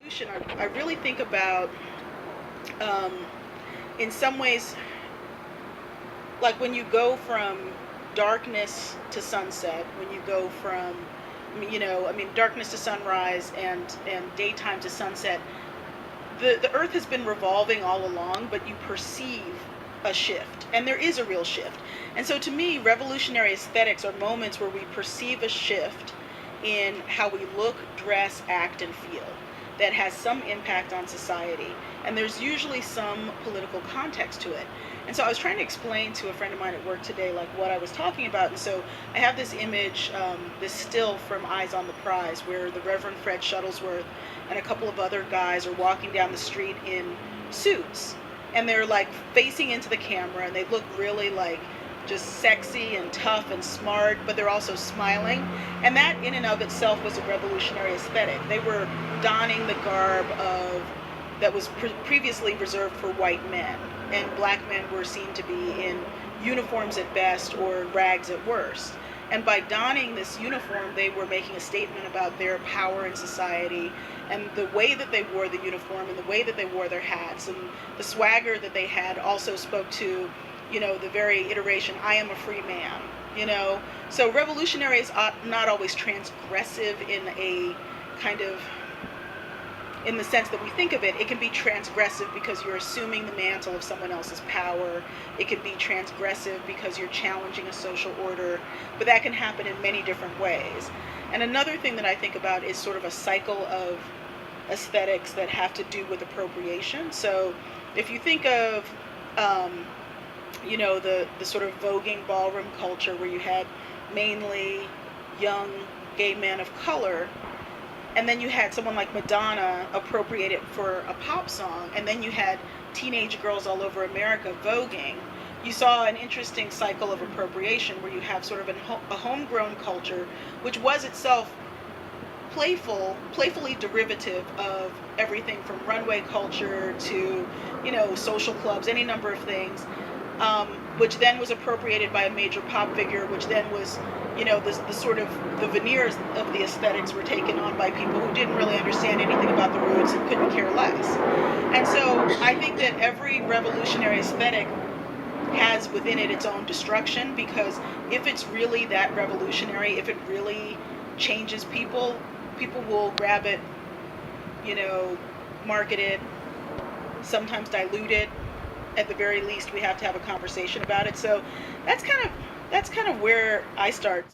I really think about, um, in some ways, like when you go from darkness to sunset, when you go from, darkness to sunrise and daytime to sunset, the earth has been revolving all along, but you perceive a shift, and there is a real shift. And so to me, revolutionary aesthetics are moments where we perceive a shift in how we look, dress, act, and feel that has some impact on society. And there's usually some political context to it. And so I was trying to explain to a friend of mine at work today, like what I was talking about. And so I have this image, this still from Eyes on the Prize, where the Reverend Fred Shuttlesworth and a couple of other guys are walking down the street in suits. And they're like facing into the camera, and they look really like just sexy and tough and smart, but they're also smiling. And that in and of itself was a revolutionary aesthetic. They were donning the garb that was previously reserved for white men, and black men were seen to be in uniforms at best or rags at worst. And by donning this uniform, they were making a statement about their power in society, and the way that they wore the uniform and the way that they wore their hats and the swagger that they had also spoke to, the very iteration, I am a free man. So revolutionary is not always transgressive in a kind of, in the sense that we think of it. It can be transgressive because you're assuming the mantle of someone else's power. It can be transgressive because you're challenging a social order, but that can happen in many different ways. And another thing that I think about is sort of a cycle of aesthetics that have to do with appropriation. So if you think of, the sort of voguing ballroom culture where you had mainly young gay men of color, and then you had someone like Madonna appropriate it for a pop song, and then you had teenage girls all over America voguing, you saw an interesting cycle of appropriation where you have sort of a homegrown culture, which was itself playfully derivative of everything from runway culture to, social clubs, any number of things, which then was appropriated by a major pop figure, which then was, the sort of the veneers of the aesthetics were taken on by people who didn't really understand anything about the roots and couldn't care less. And so I think that every revolutionary aesthetic has within it its own destruction, because if it's really that revolutionary, if it really changes people will grab it, market it, sometimes dilute it. At the very least, we have to have a conversation about it. So that's kind of where I start.